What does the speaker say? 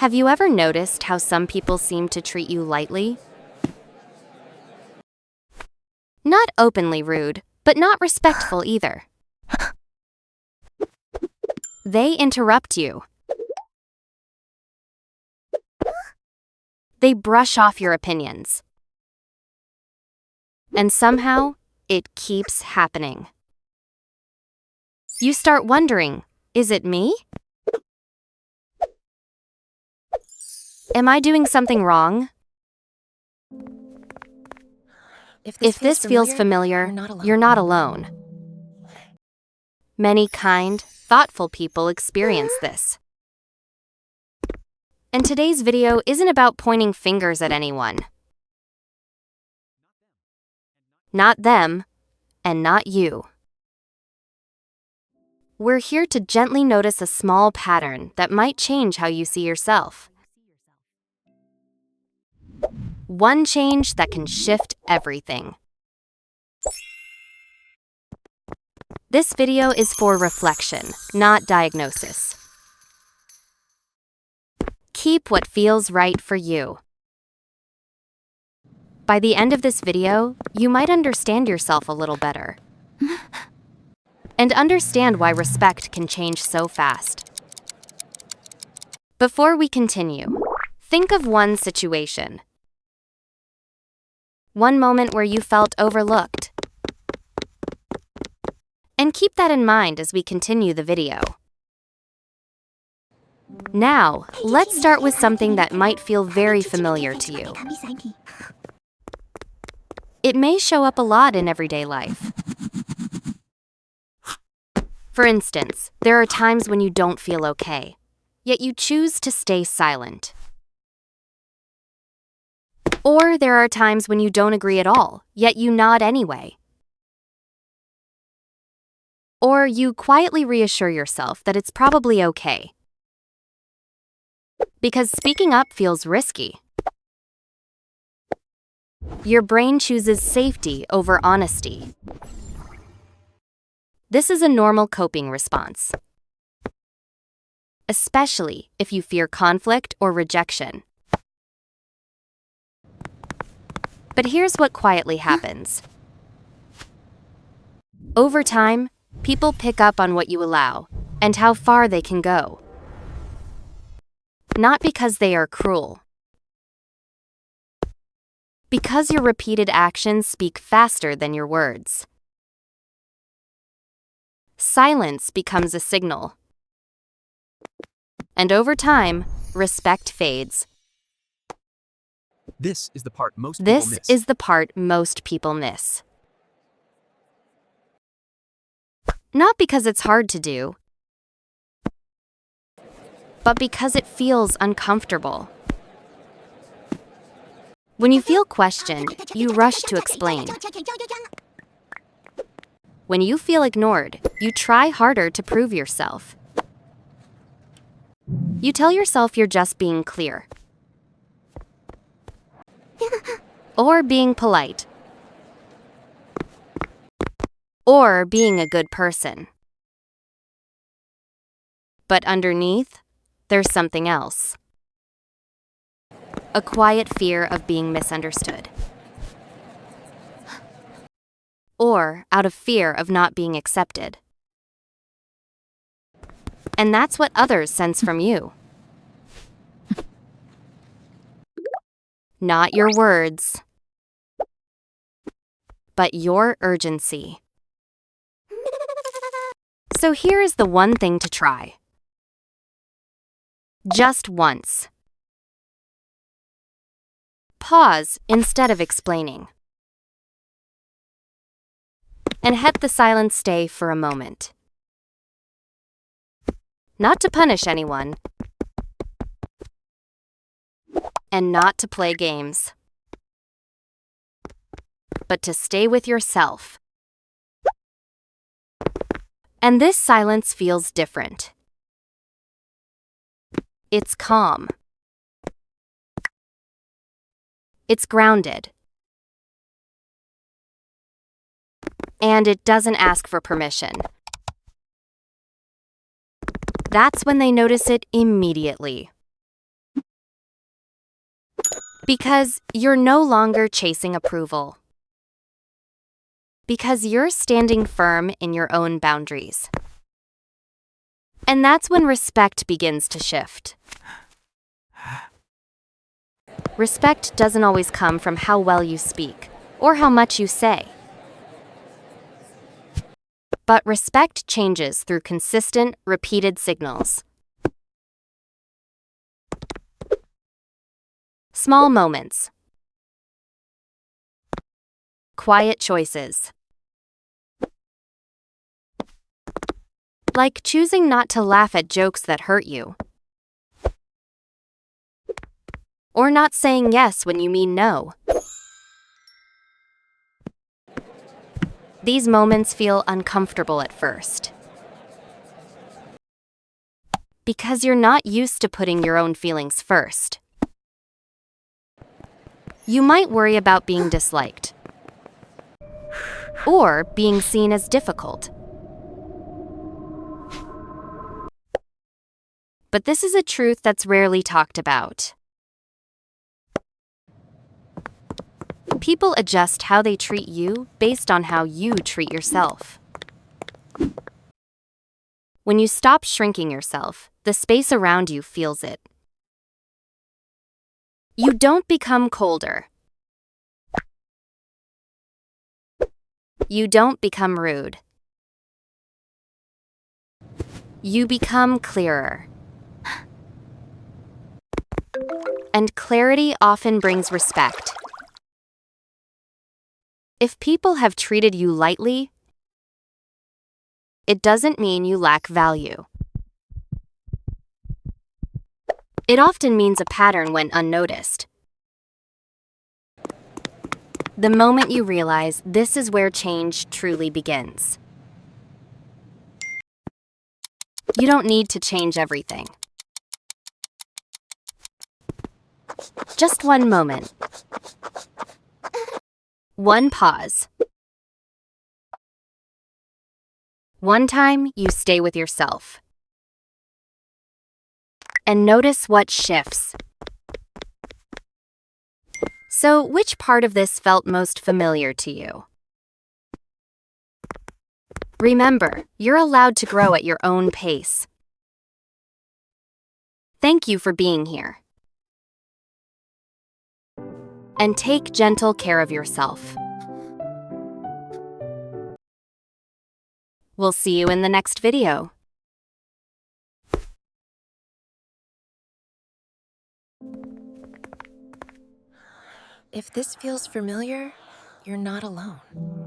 Have you ever noticed how some people seem to treat you lightly? Not openly rude, but not respectful either. They interrupt you. They brush off your opinions. And somehow, it keeps happening. You start wondering, is it me? Am I doing something wrong? If this feels familiar, you're not alone. Many kind, thoughtful people experience this. And today's video isn't about pointing fingers at anyone. Not them, and not you. We're here to gently notice a small pattern that might change how you see yourself. One change that can shift everything. This video is for reflection, not diagnosis. Keep what feels right for you. By the end of this video, you might understand yourself a little better. And understand why respect can change so fast. Before we continue, think of one situation. One moment where you felt overlooked. And keep that in mind as we continue the video. Now, let's start with something that might feel very familiar to you. It may show up a lot in everyday life. For instance, there are times when you don't feel okay, yet you choose to stay silent. Or there are times when you don't agree at all, yet you nod anyway. Or you quietly reassure yourself that it's probably okay. Because speaking up feels risky. Your brain chooses safety over honesty. This is a normal coping response, especially if you fear conflict or rejection. But here's what quietly happens. Over time, people pick up on what you allow and how far they can go. Not because they are cruel. Because your repeated actions speak faster than your words. Silence becomes a signal. And over time, respect fades. This is the part most people miss. Not because it's hard to do, but because it feels uncomfortable. When you feel questioned, you rush to explain. When you feel ignored, you try harder to prove yourself. You tell yourself you're just being clear. Or being polite. Or being a good person. But underneath, there's something else. A quiet fear of being misunderstood. Or out of fear of not being accepted. And that's what others sense from you. Not your words, but your urgency. So here is the one thing to try. Just once. Pause instead of explaining. And let the silence stay for a moment. Not to punish anyone, and not to play games, but to stay with yourself. And this silence feels different. It's calm. It's grounded. And it doesn't ask for permission. That's when they notice it immediately. Because you're no longer chasing approval. Because you're standing firm in your own boundaries. And that's when respect begins to shift. Respect doesn't always come from how well you speak or how much you say. But respect changes through consistent, repeated signals. Small moments. Quiet choices. Like choosing not to laugh at jokes that hurt you. Or not saying yes when you mean no. These moments feel uncomfortable at first. Because you're not used to putting your own feelings first. You might worry about being disliked. Or being seen as difficult. But this is a truth that's rarely talked about. People adjust how they treat you based on how you treat yourself. When you stop shrinking yourself, the space around you feels it. You don't become colder. You don't become rude. You become clearer. And clarity often brings respect. If people have treated you lightly, it doesn't mean you lack value. It often means a pattern went unnoticed. The moment you realize this is where change truly begins. You don't need to change everything. Just one moment. One pause. One time you stay with yourself. And notice what shifts. So, which part of this felt most familiar to you? Remember, you're allowed to grow at your own pace. Thank you for being here. And take gentle care of yourself. We'll see you in the next video. If this feels familiar, you're not alone.